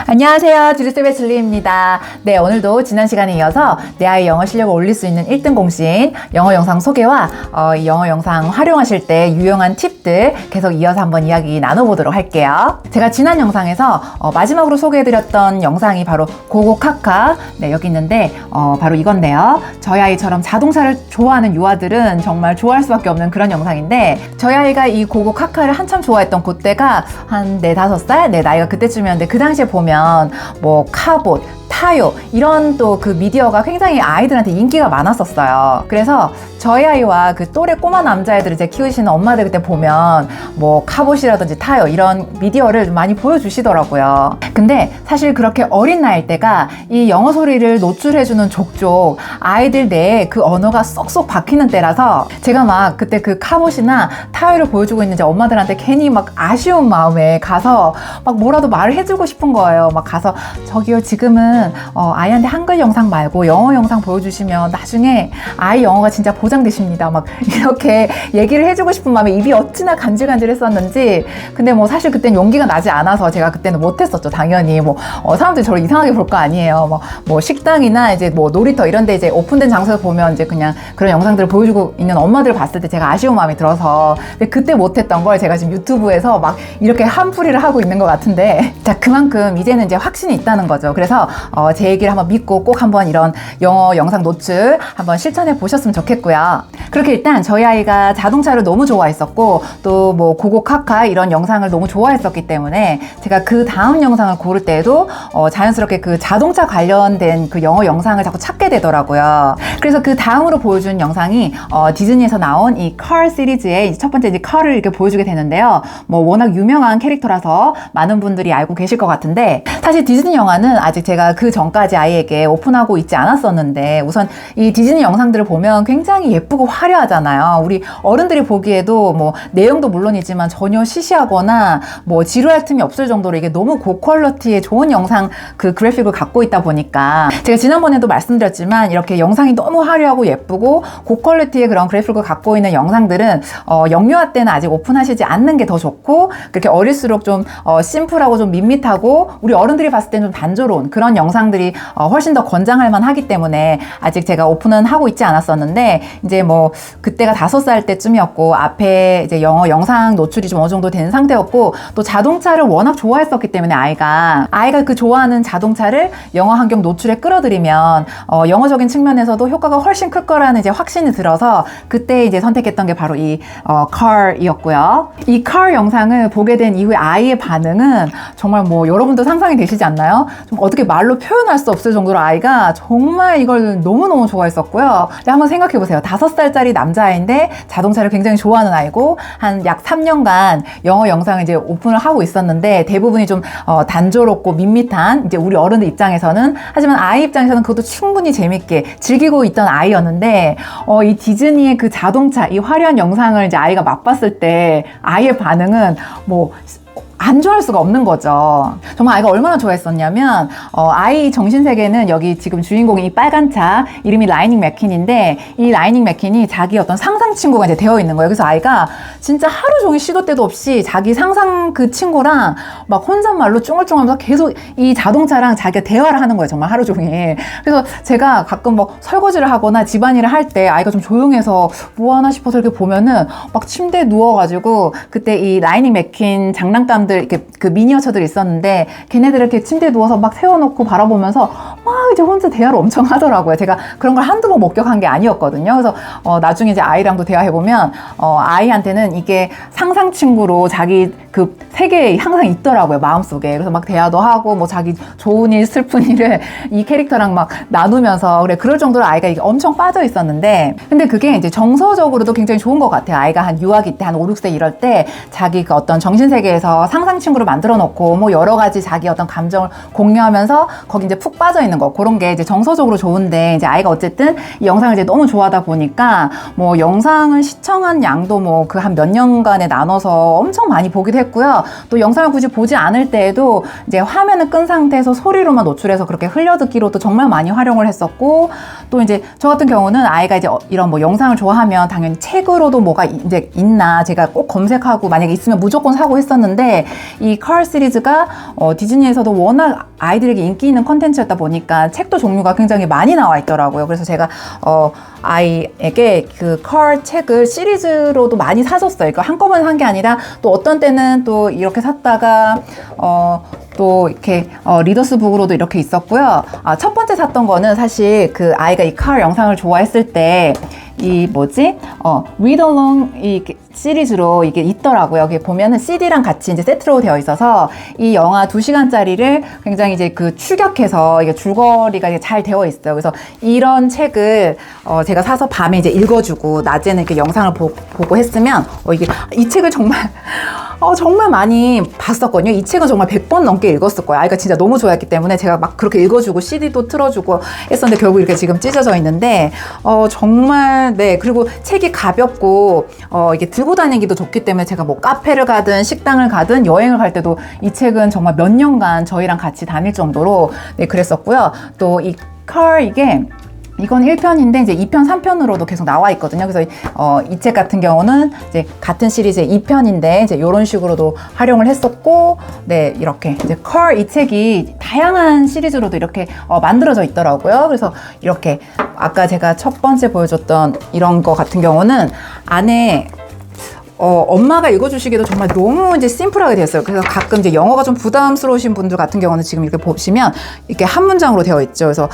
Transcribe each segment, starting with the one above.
안녕하세요. 주리쌤의 줄리입니다. 네, 오늘도 지난 시간에 이어서 내 아이 영어 실력을 올릴 수 있는 1등 공신 영어 영상 소개와 이 영어 영상 활용하실 때 유용한 팁들 계속 이어서 한번 이야기 나눠보도록 할게요. 제가 지난 영상에서 마지막으로 소개해드렸던 영상이 바로 고고카카, 네, 여기 있는데 바로 이건데요. 저희 아이처럼 자동차를 좋아하는 유아들은 정말 좋아할 수밖에 없는 그런 영상인데, 저희 아이가 이 고고카카를 한참 좋아했던 그때가 한 4, 5살? 네, 나이가 그때쯤이었는데, 그 당시에 보면 뭐 카봇, 타요 이런 또 그 미디어가 굉장히 아이들한테 인기가 많았었어요. 그래서 저희 아이와 그 또래 꼬마 남자애들을 이제 키우시는 엄마들 그때 보면 뭐 카봇이라든지 타요 이런 미디어를 많이 보여주시더라고요. 근데 사실 그렇게 어린 나이일 때가 이 영어 소리를 노출해주는 족족 아이들 내에 그 언어가 쏙쏙 박히는 때라서, 제가 막 그때 그 카봇이나 타요를 보여주고 있는 엄마들한테 괜히 막 아쉬운 마음에 가서 막 뭐라도 말을 해주고 싶은 거예요. 막 가서 저기요, 지금은 아이한테 한글 영상 말고 영어 영상 보여주시면 나중에 아이 영어가 진짜 보장되십니다. 막 이렇게 얘기를 해주고 싶은 마음에 입이 어찌나 간질간질했었는지. 근데 뭐 사실 그때는 용기가 나지 않아서 제가 그때는 못했었죠. 당연히 뭐 사람들이 저를 이상하게 볼 거 아니에요. 뭐 식당이나 이제 뭐 놀이터 이런 데 이제 오픈된 장소에 보면 이제 그냥 그런 영상들을 보여주고 있는 엄마들을 봤을 때 제가 아쉬운 마음이 들어서, 근데 그때 못했던 걸 제가 지금 유튜브에서 막 이렇게 한풀이를 하고 있는 것 같은데, 자, 그만큼 이제는 이제 확신이 있다는 거죠. 그래서 제 얘기를 한번 믿고 꼭 한번 이런 영어 영상 노출 한번 실천해 보셨으면 좋겠고요. 그렇게 일단 저희 아이가 자동차를 너무 좋아했었고, 또 뭐 고고카카 이런 영상을 너무 좋아했었기 때문에 제가 그 다음 영상을 고를 때에도 자연스럽게 그 자동차 관련된 그 영어 영상을 자꾸 찾게 되더라고요. 그래서 그 다음으로 보여준 영상이 디즈니에서 나온 이 car 시리즈의 첫 번째 이제 car을 이렇게 보여주게 되는데요. 뭐 워낙 유명한 캐릭터라서 많은 분들이 알고 계실 것 같은데, 사실 디즈니 영화는 아직 제가 그 전까지 아이에게 오픈하고 있지 않았었는데, 우선 이 디즈니 영상들을 보면 굉장히 예쁘고 화려하잖아요. 우리 어른들이 보기에도 뭐 내용도 물론이지만 전혀 시시하거나 뭐 지루할 틈이 없을 정도로 이게 너무 고퀄리티의 좋은 영상 그 그래픽을 갖고 있다 보니까, 제가 지난번에도 말씀드렸지만 이렇게 영상이 너무 화려하고 예쁘고 고퀄리티의 그런 그래픽을 갖고 있는 영상들은 영유아 때는 아직 오픈하시지 않는 게 더 좋고, 그렇게 어릴수록 좀 심플하고 좀 밋밋하고 우리 어른들이 봤을 때는 좀 단조로운 그런 영상들이 훨씬 더 권장할 만하기 때문에 아직 제가 오픈은 하고 있지 않았었는데, 이제 뭐 그때가 5살 때쯤이었고 앞에 이제 영어 영상 노출이 좀 어느 정도 된 상태였고, 또 자동차를 워낙 좋아했었기 때문에 아이가 그 좋아하는 자동차를 영어 환경 노출에 끌어들이면 영어적인 측면에서도 효과가 훨씬 클 거라는 이제 확신이 들어서 그때 이제 선택했던 게 바로 이 car이었고요. 이 car 영상을 보게 된 이후에 아이의 반응은 정말 뭐 여러분도 상상이 되시지 않나요? 좀 어떻게 말로 표현할 수 없을 정도로 아이가 정말 이걸 너무너무 좋아했었고요. 한번 생각해 보세요. 5살짜리 남자아이인데 자동차를 굉장히 좋아하는 아이고, 한 약 3년간 영어 영상을 이제 오픈을 하고 있었는데 대부분이 좀 단조롭고 밋밋한 이제 우리 어른들 입장에서는, 하지만 아이 입장에서는 그것도 충분히 재밌게 즐기고 있던 아이였는데, 이 디즈니의 그 자동차, 이 화려한 영상을 이제 아이가 맛봤을 때 아이의 반응은 뭐 안 좋아할 수가 없는 거죠. 정말 아이가 얼마나 좋아했었냐면, 아이 정신세계는 여기 지금 주인공이 이 빨간 차, 이름이 라이닝 맥퀸인데, 이 라이닝 맥퀸이 자기 어떤 상상 친구가 이제 되어 있는 거예요. 그래서 아이가 진짜 하루 종일 시도 때도 없이 자기 상상 그 친구랑 막 혼잣말로 쭝얼쭝얼하면서 계속 이 자동차랑 자기가 대화를 하는 거예요. 정말 하루 종일. 그래서 제가 가끔 뭐 설거지를 하거나 집안일을 할 때 아이가 좀 조용해서 뭐 하나 싶어서 이렇게 보면은 막 침대에 누워가지고, 그때 이 라이닝 맥퀸 장난감 이렇게 그 미니어처들이 있었는데 걔네들 이렇게 침대에 누워서 막 세워놓고 바라보면서 막 이제 혼자 대화를 엄청 하더라고요. 제가 그런 걸 한두 번 목격한 게 아니었거든요. 그래서 나중에 이제 아이랑도 대화해보면 아이한테는 이게 상상 친구로 자기 그 세계에 항상 있더라고요, 마음속에. 그래서 막 대화도 하고 뭐 자기 좋은 일 슬픈 일을 이 캐릭터랑 막 나누면서, 그래, 그럴 정도로 아이가 이게 엄청 빠져 있었는데, 근데 그게 이제 정서적으로도 굉장히 좋은 것 같아요. 아이가 한 유아기 때 한 5, 6세 이럴 때 자기 그 어떤 정신세계에서 상상 친구를 만들어 놓고 뭐 여러 가지 자기 어떤 감정을 공유하면서 거기 이제 푹 빠져 있는 거, 그런 게 이제 정서적으로 좋은데, 이제 아이가 어쨌든 이 영상을 이제 너무 좋아하다 보니까 뭐 영상을 시청한 양도 뭐 그 한 몇 년간에 나눠서 엄청 많이 보기도 했고요. 또 영상을 굳이 보지 않을 때에도 이제 화면을 끈 상태에서 소리로만 노출해서 그렇게 흘려듣기로도 정말 많이 활용을 했었고, 또 이제 저 같은 경우는 아이가 이제 이런 뭐 영상을 좋아하면 당연히 책으로도 뭐가 이제 있나 제가 꼭 검색하고 만약에 있으면 무조건 사고 했었는데, 있는데 이 컬 시리즈가 디즈니에서도 워낙 아이들에게 인기 있는 컨텐츠였다 보니까 책도 종류가 굉장히 많이 나와 있더라고요. 그래서 제가 아이에게 그 컬 책을 시리즈로도 많이 사줬어요. 이거 한꺼번에 산 게 아니라 또 어떤 때는 또 이렇게 샀다가 또 이렇게 리더스 북으로도 이렇게 있었고요. 첫 번째 샀던 거는 사실 그 아이가 이 컬 영상을 좋아했을 때 이 뭐지? Read Along 이 시리즈로 이게 있더라고요. 여기 보면은 CD랑 같이 이제 세트로 되어 있어서 이 영화 2시간짜리를 굉장히 이제 그 추격해서 이게 줄거리가 이게 잘 되어 있어요. 그래서 이런 책을 제가 사서 밤에 이제 읽어주고 낮에는 이렇게 영상을 보고 했으면 이게 이 책을 정말 정말 많이 봤었거든요. 이 책은 정말 100번 넘게 읽었을 거예요. 아이가 진짜 너무 좋아했기 때문에 제가 막 그렇게 읽어주고 CD도 틀어주고 했었는데 결국 이렇게 지금 찢어져 있는데 정말 네. 그리고 책이 가볍고 이게 들고 다니기도 좋기 때문에 제가 뭐 카페를 가든 식당을 가든 여행을 갈 때도 이 책은 정말 몇 년간 저희랑 같이 다닐 정도로 네, 그랬었고요. 또 이 컬 이건 1편인데 이제 2편, 3편으로도 계속 나와 있거든요. 그래서 이 책 같은 경우는 이제 같은 시리즈의 2편인데 이제 이런 식으로도 활용을 했었고, 네, 이렇게 이제 컬 이 책이 다양한 시리즈로도 이렇게 만들어져 있더라고요. 그래서 이렇게 아까 제가 첫 번째 보여줬던 이런 거 같은 경우는 안에 엄마가 읽어주시기도 정말 너무 이제 심플하게 되었어요. 그래서 가끔 이제 영어가 좀 부담스러우신 분들 같은 경우는 지금 이렇게 보시면 이렇게 한 문장으로 되어 있죠. 그래서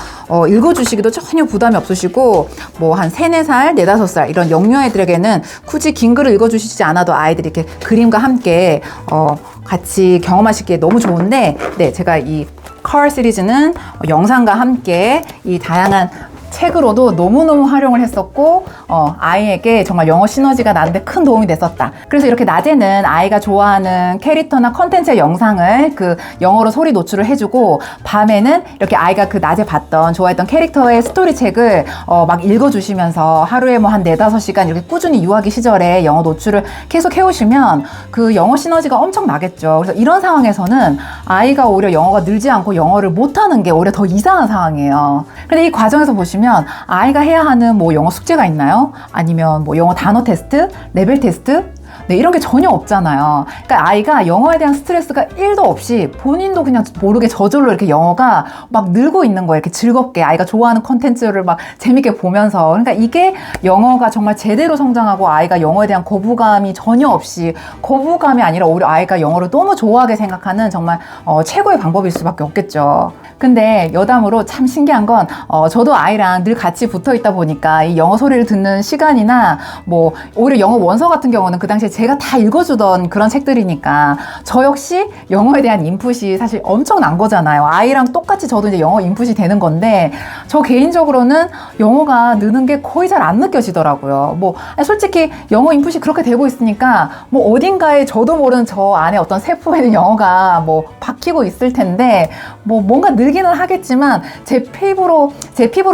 읽어주시기도 전혀 부담이 없으시고 뭐 한 3, 4살, 4, 5살 이런 영유아이들에게는 굳이 긴 글을 읽어주시지 않아도 아이들이 이렇게 그림과 함께 같이 경험하시기에 너무 좋은데, 네, 제가 이 컬 시리즈는 영상과 함께 이 다양한 책으로도 너무너무 활용을 했었고 아이에게 정말 영어 시너지가 나는데 큰 도움이 됐었다. 그래서 이렇게 낮에는 아이가 좋아하는 캐릭터나 컨텐츠의 영상을 그 영어로 소리 노출을 해주고 밤에는 이렇게 아이가 그 낮에 봤던 좋아했던 캐릭터의 스토리 책을 막 읽어주시면서 하루에 뭐 한 4, 5시간 이렇게 꾸준히 유아기 시절에 영어 노출을 계속 해오시면 그 영어 시너지가 엄청 나겠죠. 그래서 이런 상황에서는 아이가 오히려 영어가 늘지 않고 영어를 못하는 게 오히려 더 이상한 상황이에요. 근데 이 과정에서 보시면 아이가 해야 하는 뭐 영어 숙제가 있나요? 아니면 뭐 영어 단어 테스트, 레벨 테스트? 네, 이런 게 전혀 없잖아요. 그러니까 아이가 영어에 대한 스트레스가 1도 없이 본인도 그냥 모르게 저절로 이렇게 영어가 막 늘고 있는 거예요. 이렇게 즐겁게 아이가 좋아하는 콘텐츠를 막 재밌게 보면서. 그러니까 이게 영어가 정말 제대로 성장하고 아이가 영어에 대한 거부감이 전혀 없이, 거부감이 아니라 오히려 아이가 영어를 너무 좋아하게 생각하는 정말 최고의 방법일 수밖에 없겠죠. 근데 여담으로 참 신기한 건 저도 아이랑 늘 같이 붙어 있다 보니까 이 영어 소리를 듣는 시간이나 뭐 오히려 영어 원서 같은 경우는 그 당시에 제가 다 읽어주던 그런 책들이니까 저 역시 영어에 대한 인풋이 사실 엄청난 거잖아요. 아이랑 똑같이 저도 이제 영어 인풋이 되는 건데 저 개인적으로는 영어가 느는 게 거의 잘 안 느껴지더라고요. 뭐 솔직히 영어 인풋이 그렇게 되고 있으니까 뭐 어딘가에 저도 모르는 저 안에 어떤 세포에는 영어가 뭐 박히고 있을 텐데 뭐 뭔가 늘기는 하겠지만 제 피부로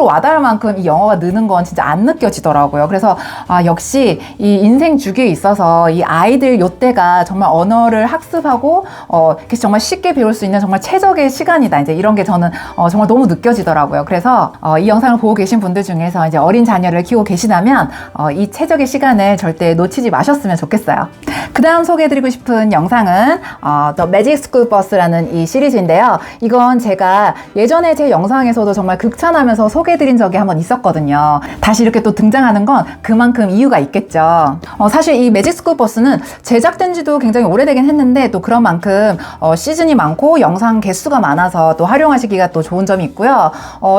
와닿을 만큼 이 영어가 느는 건 진짜 안 느껴지더라고요. 그래서 역시 이 인생 주기에 있어서 이 아이들 요때가 정말 언어를 학습하고 정말 쉽게 배울 수 있는 정말 최적의 시간이다. 이제 이런 게 저는 정말 너무 느껴지더라고요. 그래서 이 영상을 보고 계신 분들 중에서 이제 어린 자녀를 키우고 계시다면 이 최적의 시간을 절대 놓치지 마셨으면 좋겠어요. 그 다음 소개해드리고 싶은 영상은 The Magic School Bus라는 이 시리즈인데요. 이건 제가 예전에 제 영상에서도 정말 극찬하면서 소개해드린 적이 한번 있었거든요. 다시 이렇게 또 등장하는 건 그만큼 이유가 있겠죠. 사실 이 매직 스쿨 버스는 제작된 지도 굉장히 오래되긴 했는데 또 그런 만큼 시즌이 많고 영상 개수가 많아서 또 활용하시기가 또 좋은 점이 있고요.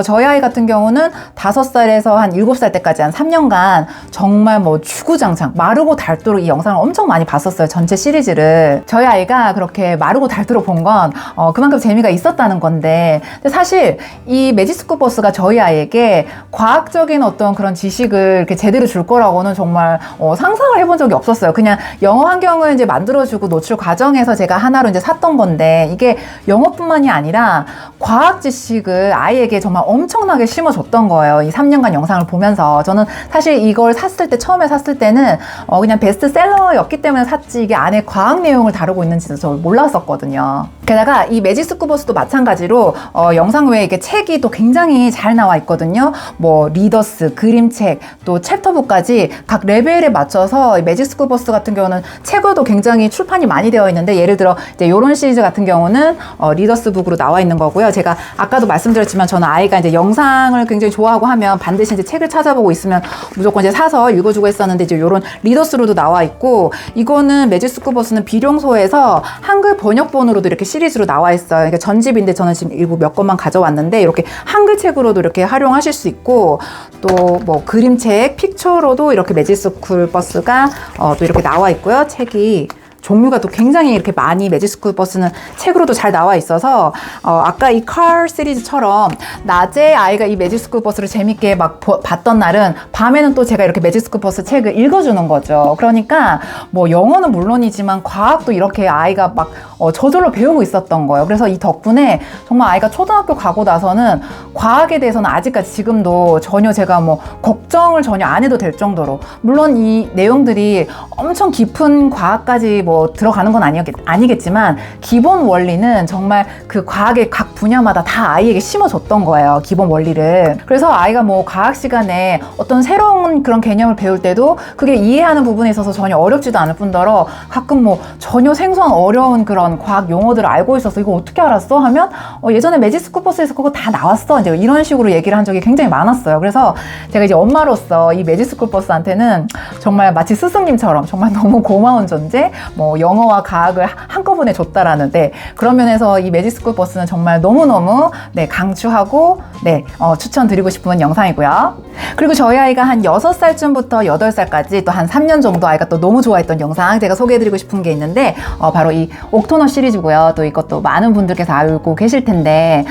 저희 아이 같은 경우는 5살에서 한 7살 때까지 한 3년간 정말 뭐 주구장창 마르고 닳도록 이 영상을 엄청 많이 봤었어요. 전체 시리즈를. 저희 아이가 그렇게 마르고 닳도록 본 건 그만큼 재미가 있었다는 건데, 근데 사실 이 매직 스쿨 버스가 저희 아이에게 과학적인 어떤 그런 지식을 이렇게 제대로 줄 거라고는 정말 상상을 해본 적이 없었어요. 그냥 영어 환경을 이제 만들어주고 노출 과정에서 제가 하나로 이제 샀던 건데, 이게 영어뿐만이 아니라 과학 지식을 아이에게 정말 엄청나게 심어줬던 거예요. 이 3년간 영상을 보면서. 저는 사실 이걸 처음에 샀을 때는 그냥 베스트셀러였기 때문에 샀지, 이게 안에 과학 내용을 다루고 있는지도 저 몰랐었거든요. 게다가 이 매직 스쿨 버스도 마찬가지로 영상 외에 이게 책이 또 굉장히 잘 나와 있거든요. 뭐 리더스, 그림책, 또 챕터북까지 각 레벨에 맞춰서 매직 스쿨 버스가 같은 경우는 책으로도 굉장히 출판이 많이 되어 있는데, 예를 들어 이제 이런 시리즈 같은 경우는 리더스북으로 나와 있는 거고요. 제가 아까도 말씀드렸지만 저는 아이가 이제 영상을 굉장히 좋아하고 하면 반드시 이제 책을 찾아보고 있으면 무조건 이제 사서 읽어주고 했었는데, 이제 이런 리더스로도 나와 있고, 이거는 매직 스쿨버스는 비룡소에서 한글 번역본으로도 이렇게 시리즈로 나와 있어요. 그러니까 전집인데 저는 지금 일부 몇 권만 가져왔는데, 이렇게 한글 책으로도 이렇게 활용하실 수 있고, 또 뭐 그림책, 픽처로도 이렇게 매직 스쿨버스가 또 이렇게 나와 있고요. 책이 종류가 또 굉장히 이렇게 많이 매직 스쿨버스는 책으로도 잘 나와 있어서 아까 이 car 시리즈처럼 낮에 아이가 이 매직 스쿨버스를 재밌게 막 봤던 날은 밤에는 또 제가 이렇게 매직 스쿨버스 책을 읽어주는 거죠. 그러니까 뭐 영어는 물론이지만 과학도 이렇게 아이가 막 저절로 배우고 있었던 거예요. 그래서 이 덕분에 정말 아이가 초등학교 가고 나서는 과학에 대해서는 아직까지 지금도 전혀 제가 뭐 걱정을 전혀 안 해도 될 정도로, 물론 이 내용들이 엄청 깊은 과학까지 뭐 들어가는 건 아니겠지만 기본 원리는 정말 그 과학의 각 분야마다 다 아이에게 심어줬던 거예요. 기본 원리를. 그래서 아이가 뭐 과학 시간에 어떤 새로운 그런 개념을 배울 때도 그게 이해하는 부분에 있어서 전혀 어렵지도 않을 뿐더러 가끔 뭐 전혀 생소한 어려운 그런 과학 용어들을 알고 있어서 이거 어떻게 알았어? 하면 예전에 매직 스쿨버스에서 그거 다 나왔어. 이제 이런 식으로 얘기를 한 적이 굉장히 많았어요. 그래서 제가 이제 엄마로서 이 매직 스쿨버스한테는 정말 마치 스승님처럼 정말 너무 고마운 존재, 뭐 영어와 과학을 한꺼번에 줬다라는데, 그런 면에서 이 매직 스쿨버스는 정말 너무너무 강추하고 추천드리고 싶은 영상이고요. 그리고 저희 아이가 한 6살쯤부터 8살까지 또 한 3년 정도 아이가 또 너무 좋아했던 영상 제가 소개해드리고 싶은 게 있는데, 바로 이 옥토너 시리즈고요. 또 이것도 많은 분들께서 알고 계실 텐데,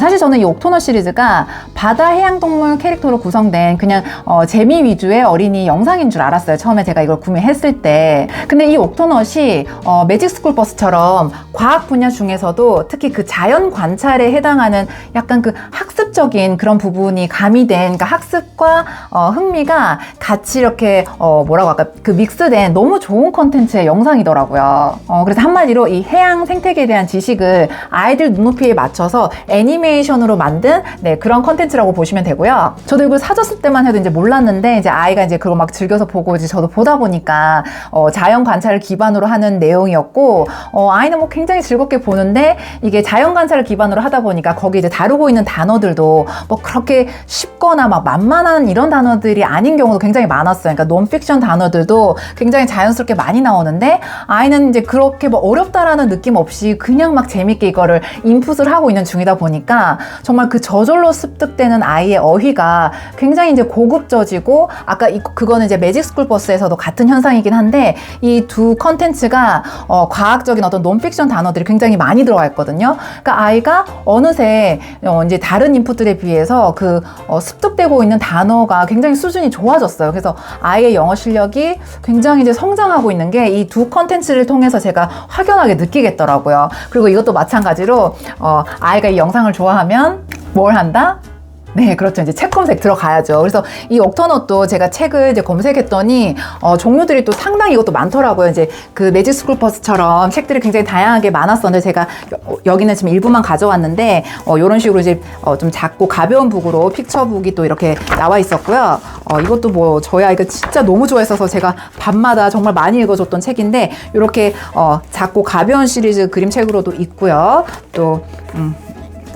사실 저는 이 옥토너 시리즈가 바다 해양동물 캐릭터로 구성된 그냥 재미 위주의 어린이 영상인 줄 알았어요. 처음에 제가 이걸 구매했을 때. 근데 이 옥토넛이 매직 스쿨버스처럼 과학 분야 중에서도 특히 그 자연 관찰에 해당하는 약간 그 학습적인 그런 부분이 가미된, 그러니까 학습과 흥미가 같이 이렇게 뭐라고 할까, 그 믹스된 너무 좋은 컨텐츠의 영상이더라고요. 그래서 한마디로 이 해양 생태계에 대한 지식을 아이들 눈높이에 맞춰서 애니메이션으로 만든 그런 컨텐츠라고 보시면 되고요. 저도 이걸 사줬을 때만 해도 이제 몰랐는데, 이제 아이가 이제 그걸 막 즐겨서 보고 이제 저도 보다 보니까 자연 관찰을 기반으로 하는 내용이었고, 아이는 뭐 굉장히 즐겁게 보는데, 이게 자연 관찰을 기반으로 하다 보니까 거기 이제 다루고 있는 단어들도 뭐 그렇게 쉽거나 막 만만한 이런 단어들이 아닌 경우도 굉장히 많았어요. 그러니까 논픽션 단어들도 굉장히 자연스럽게 많이 나오는데, 아이는 이제 그렇게 뭐 어렵다라는 느낌 없이 그냥 막 재밌게 이거를 인풋을 하고 있는 중이다 보니까 정말 그 저절로 습득되는 아이의 어휘가 굉장히 이제 고급져지고, 아까 그거는 이제 매직 스쿨버스에서도 같은 현상이긴 한데, 이 두 컨텐츠가 과학적인 어떤 논픽션 단어들이 굉장히 많이 들어가 있거든요. 그러니까 아이가 어느새 이제 다른 인풋들에 비해서 그 습득되고 있는 단어가 굉장히 수준이 좋아졌어요. 그래서 아이의 영어 실력이 굉장히 이제 성장하고 있는 게 이 두 컨텐츠를 통해서 제가 확연하게 느끼겠더라고요. 그리고 이것도 마찬가지로 아이가 이 영상을 좋아하면 뭘 한다? 네, 그렇죠. 이제 책 검색 들어가야죠. 그래서 이 옥터넛도 제가 책을 이제 검색했더니 종류들이 또 상당히 이것도 많더라고요. 이제 그 매직 스쿨버스처럼 책들이 굉장히 다양하게 많았었는데, 제가 여기는 지금 일부만 가져왔는데, 이런 식으로 이제 좀 작고 가벼운 북으로 픽처북이 또 이렇게 나와 있었고요. 이것도 뭐 저희 아이가 진짜 너무 좋아했어서 제가 밤마다 정말 많이 읽어줬던 책인데, 이렇게 작고 가벼운 시리즈 그림책으로도 있고요. 또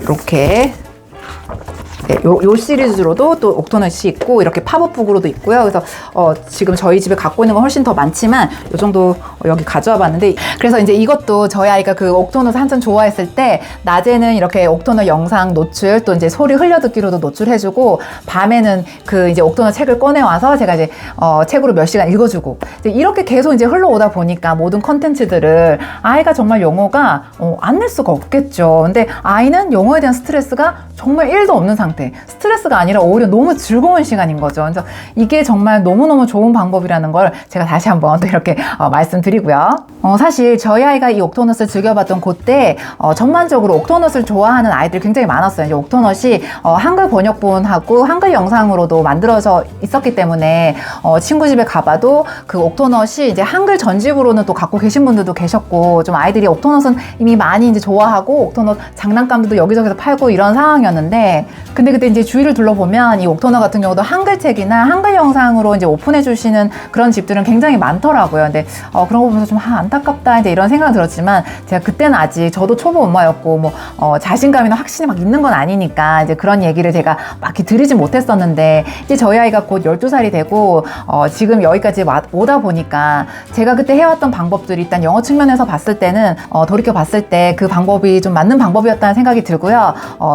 이렇게 요 시리즈로도 또 옥토넛이 있고, 이렇게 팝업북으로도 있고요. 그래서 지금 저희 집에 갖고 있는 건 훨씬 더 많지만 요 정도 여기 가져와 봤는데, 그래서 이제 이것도 저희 아이가 그 옥토넛을 한참 좋아했을 때 낮에는 이렇게 옥토넛 영상 노출, 또 이제 소리 흘려듣기로도 노출해주고, 밤에는 그 이제 옥토넛 책을 꺼내와서 제가 이제 책으로 몇 시간 읽어주고, 이제 이렇게 계속 이제 흘러오다 보니까 모든 컨텐츠들을 아이가 정말 영어가 안 낼 수가 없겠죠. 근데 아이는 영어에 대한 스트레스가 정말 1도 없는 상태. 스트레스가 아니라 오히려 너무 즐거운 시간인 거죠. 그래서 이게 정말 너무너무 좋은 방법이라는 걸 제가 다시 한번 또 이렇게 말씀드리고요. 사실 저희 아이가 이 옥토넛을 즐겨봤던 그때 전반적으로 옥토넛을 좋아하는 아이들이 굉장히 많았어요. 이제 옥토넛이 한글 번역본하고 한글 영상으로도 만들어져 있었기 때문에 친구 집에 가봐도 그 옥토넛이 이제 한글 전집으로는 또 갖고 계신 분들도 계셨고, 좀 아이들이 옥토넛은 이미 많이 이제 좋아하고 옥토넛 장난감들도 여기저기서 팔고 이런 상황이었는데, 근데 그때 이제 주위를 둘러보면 이 옥토너 같은 경우도 한글책이나 한글 영상으로 이제 오픈해 주시는 그런 집들은 굉장히 많더라고요. 근데 그런 거 보면서 좀 안타깝다 이제 이런 생각이 들었지만, 제가 그때는 아직 저도 초보 엄마였고 자신감이나 확신이 막 있는 건 아니니까 이제 그런 얘기를 제가 막 이렇게 드리지 못했었는데, 이제 저희 아이가 곧 12살이 되고 지금 여기까지 오다 보니까 제가 그때 해왔던 방법들이 일단 영어 측면에서 봤을 때는 돌이켜 봤을 때 그 방법이 좀 맞는 방법이었다는 생각이 들고요.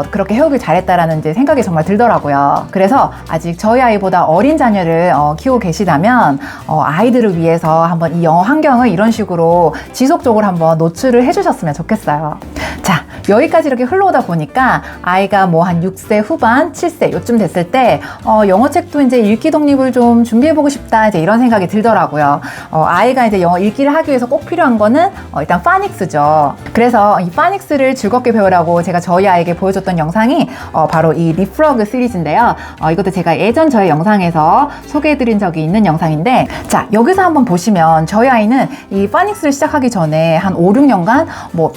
그렇게 해오길 잘했다라는 이제 생각이 정말 들더라고요. 그래서 아직 저희 아이보다 어린 자녀를 키우고 계시다면 아이들을 위해서 한번 이 영어 환경을 이런 식으로 지속적으로 한번 노출을 해주셨으면 좋겠어요. 자, 여기까지 이렇게 흘러오다 보니까 아이가 뭐 한 6세 후반, 7세 요쯤 됐을 때 영어책도 이제 읽기 독립을 좀 준비해보고 싶다 이제 이런 생각이 들더라고요. 아이가 이제 영어 읽기를 하기 위해서 꼭 필요한 거는 일단 파닉스죠. 그래서 이 파닉스를 즐겁게 배우라고 제가 저희 아이에게 보여줬던 영상이 바로 이 리프러그 시리즈인데요. 이것도 제가 예전 저의 영상에서 소개해드린 적이 있는 영상인데, 자, 여기서 한번 보시면 저희 아이는 이 파닉스를 시작하기 전에 한 5, 6년간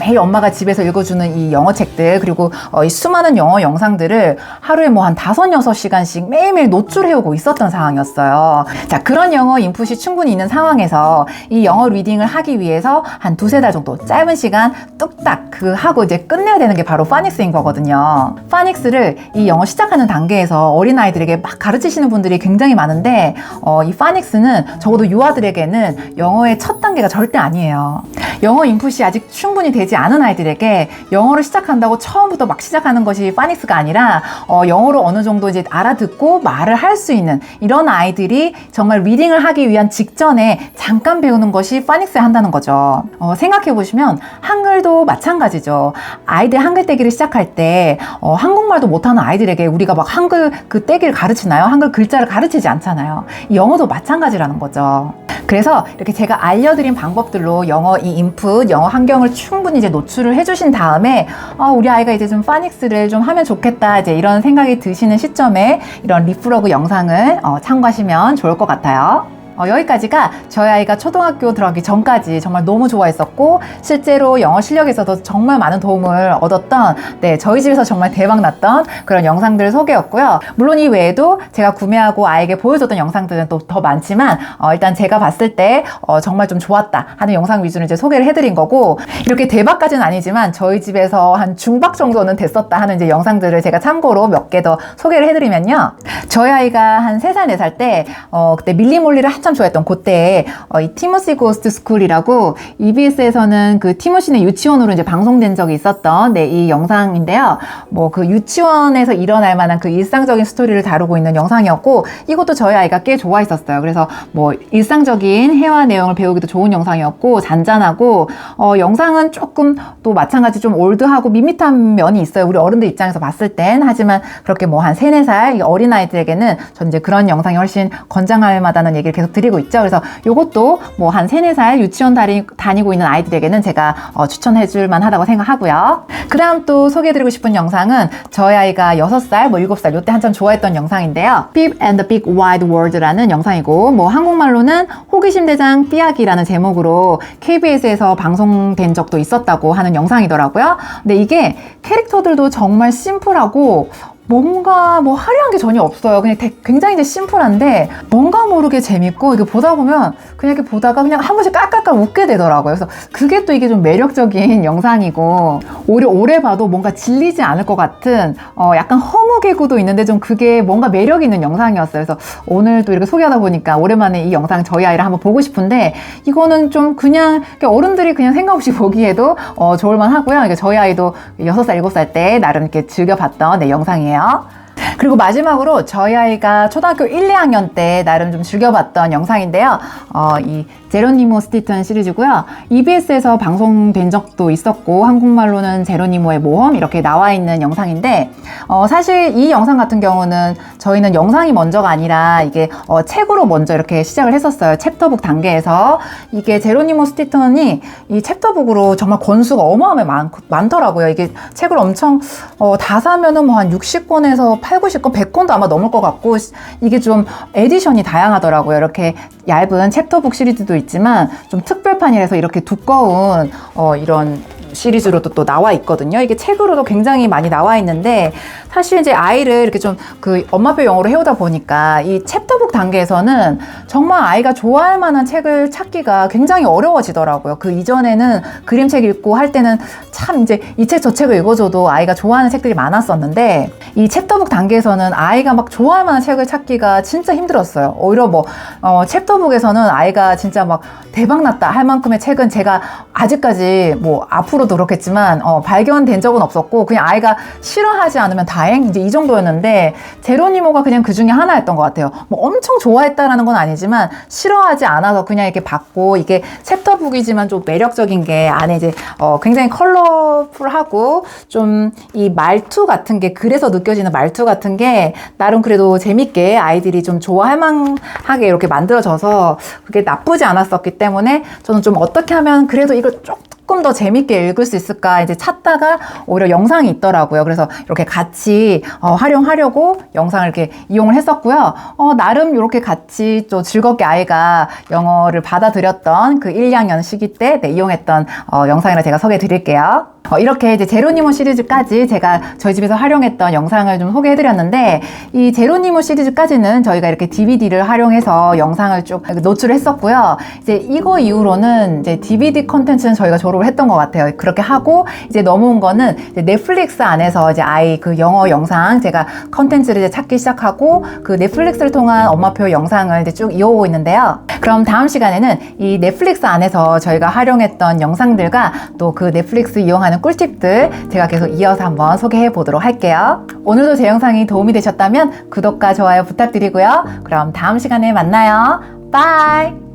매일 엄마가 집에서 읽어주는 이 영어책들, 그리고 이 수많은 영어 영상들을 하루에 한 5, 6시간씩 매일매일 노출해오고 있었던 상황이었어요. 자, 그런 영어 인풋이 충분히 있는 상황에서 이 영어 리딩을 하기 위해서 한 2, 3달 정도 짧은 시간 뚝딱 하고 이제 끝내야 되는 게 바로 파닉스인 거거든요. 파닉스를 이 영어 시작하는 단계에서 어린아이들에게 막 가르치시는 분들이 굉장히 많은데 이 파닉스는 적어도 유아들에게는 영어의 첫 단계가 절대 아니에요. 영어 인풋이 아직 충분히 되지 않은 아이들에게 영어를 시작한다고 처음부터 막 시작하는 것이 파닉스가 아니라 영어로 어느 정도 이제 알아듣고 말을 할 수 있는 이런 아이들이 정말 리딩을 하기 위한 직전에 잠깐 배우는 것이 파닉스에 한다는 거죠. 생각해 보시면 한글도 마찬가지죠. 아이들 한글 떼기를 시작할 때 한국말도 못하는 아이들에게 우리가 막 한글 그 떼기를 가르치나요? 한글 글자를 가르치지 않잖아요. 영어도 마찬가지라는 거죠. 그래서 이렇게 제가 알려드린 방법들로 영어 이 인풋, 영어 환경을 충분히 이제 노출을 해주신 다음에 우리 아이가 이제 좀 파닉스를 좀 하면 좋겠다 이제 이런 생각이 드시는 시점에 이런 리프러그 영상을 참고하시면 좋을 것 같아요. 여기까지가 저희 아이가 초등학교 들어가기 전까지 정말 너무 좋아했었고 실제로 영어 실력에서도 정말 많은 도움을 얻었던 저희 집에서 정말 대박 났던 그런 영상들 소개였고요. 물론 이 외에도 제가 구매하고 아이에게 보여줬던 영상들은 또 더 많지만 일단 제가 봤을 때 정말 좀 좋았다 하는 영상 위주로 이제 소개를 해드린 거고, 이렇게 대박까지는 아니지만 저희 집에서 한 중박 정도는 됐었다 하는 이제 영상들을 제가 참고로 몇 개 더 소개를 해드리면요. 저희 아이가 한 3살, 4살 때 그때 밀리몰리를 한참 좋아했던 그때에 이 티모시 고스트 스쿨이라고 EBS에서는 그 티모시네 유치원으로 이제 방송된 적이 있었던 이 영상인데요. 그 유치원에서 일어날 만한 그 일상적인 스토리를 다루고 있는 영상이었고, 이것도 저희 아이가 꽤 좋아했었어요. 그래서 일상적인 회화 내용을 배우기도 좋은 영상이었고 잔잔하고 영상은 조금 또 마찬가지 좀 올드하고 밋밋한 면이 있어요. 우리 어른들 입장에서 봤을 땐. 하지만 그렇게 한 3, 4살 어린아이들에게는 전 이제 그런 영상이 훨씬 권장할 만하다는 얘기를 계속 드리고 있죠. 그래서 이것도 한 3, 4살 유치원 다니고 있는 아이들에게는 제가 추천해 줄 만하다고 생각하고요. 그 다음 또 소개해드리고 싶은 영상은 저희 아이가 6살, 7살 이때 한참 좋아했던 영상인데요. Pip and the Big Wide World라는 영상이고 한국말로는 호기심 대장 삐약이라는 제목으로 KBS에서 방송된 적도 있었다고 하는 영상이더라고요. 근데 이게 캐릭터들도 정말 심플하고 뭔가 화려한 게 전혀 없어요. 그냥 굉장히 이제 심플한데 뭔가 모르게 재밌고, 이게 보다 보면 그냥 이렇게 보다가 그냥 한 번씩 깔깔깔 웃게 되더라고요. 그래서 그게 또 이게 좀 매력적인 영상이고, 오래 봐도 뭔가 질리지 않을 것 같은 약간 허무 개구도 있는데 좀 그게 뭔가 매력 있는 영상이었어요. 그래서 오늘 또 이렇게 소개하다 보니까 오랜만에 이 영상 저희 아이를 한번 보고 싶은데, 이거는 좀 그냥 어른들이 그냥 생각 없이 보기에도 좋을 만하고요. 그러니까 저희 아이도 6살, 7살 때 나름 이렇게 즐겨봤던 영상이에요. 그리고 마지막으로 저희 아이가 초등학교 1, 2학년 때 나름 좀 즐겨봤던 영상인데요. 이 제로니모 스티튼 시리즈고요. EBS에서 방송된 적도 있었고 한국말로는 제로니모의 모험 이렇게 나와 있는 영상인데, 사실 이 영상 같은 경우는 저희는 영상이 먼저가 아니라 이게 책으로 먼저 이렇게 시작을 했었어요. 챕터북 단계에서. 이게 제로니모 스티턴이 이 챕터북으로 정말 권수가 어마어마하게 많더라고요. 이게 책을 엄청 다 사면은 한 60권에서 8, 90권, 100권도 아마 넘을 것 같고, 이게 좀 에디션이 다양하더라고요. 이렇게 얇은 챕터북 시리즈도 있지만 좀 특별판이라서 이렇게 두꺼운 이런 시리즈로도 또 나와 있거든요. 이게 책으로도 굉장히 많이 나와 있는데 사실 이제 아이를 이렇게 좀 그 엄마표 영어로 해오다 보니까 이 챕터북 단계에서는 정말 아이가 좋아할 만한 책을 찾기가 굉장히 어려워지더라고요. 그 이전에는 그림책 읽고 할 때는 참 이제 이 책 저 책을 읽어줘도 아이가 좋아하는 책들이 많았었는데 이 챕터북 단계에서는 아이가 막 좋아할 만한 책을 찾기가 진짜 힘들었어요. 오히려 뭐 챕터북에서는 아이가 진짜 막 대박났다 할 만큼의 책은 제가 아직까지 뭐 앞으로도 그렇겠지만 발견된 적은 없었고 그냥 아이가 싫어하지 않으면 다행 이제 이 정도였는데 제로니모가 그냥 그 중에 하나였던 것 같아요. 뭐 엄청 좋아했다라는 건 아니지만 싫어하지 않아서 그냥 이렇게 봤고 이게 챕터북이지만 좀 매력적인 게 안에 이제 굉장히 컬러풀하고 좀 이 말투 같은 게 그래서 느껴지는 말투 같은 게 나름 그래도 재밌게 아이들이 좀 좋아할 만하게 이렇게 만들어져서 그게 나쁘지 않았었기 때문에 저는 좀 어떻게 하면 그래도 이걸 조금 더 재밌게 읽을 수 있을까 이제 찾다가 오히려 영상이 있더라고요. 그래서 이렇게 같이 활용하려고 영상을 이렇게 이용을 했었고요. 나름 이렇게 같이 또 즐겁게 아이가 영어를 받아들였던 그 1, 2학년 시기 때 이용했던 영상이라 제가 소개해 드릴게요. 이렇게 이제 제로니모 시리즈까지 제가 저희 집에서 활용했던 영상을 좀 소개해 드렸는데 이 제로니모 시리즈까지는 저희가 이렇게 DVD를 활용해서 영상을 쭉 노출을 했었고요. 이제 이거 이후로는 이제 DVD 컨텐츠는 저희가 졸업을 했던 것 같아요. 그렇게 하고 이제 넘어온 거는 이제 넷플릭스 안에서 이제 아이 그 영어 영상 제가 컨텐츠를 이제 찾기 시작하고 그 넷플릭스를 통한 엄마표 영상을 이제 쭉 이어오고 있는데요. 그럼 다음 시간에는 이 넷플릭스 안에서 저희가 활용했던 영상들과 또 그 넷플릭스 이용하는 꿀팁들 제가 계속 이어서 한번 소개해 보도록 할게요. 오늘도 제 영상이 도움이 되셨다면 구독과 좋아요 부탁드리고요. 그럼 다음 시간에 만나요. 바이!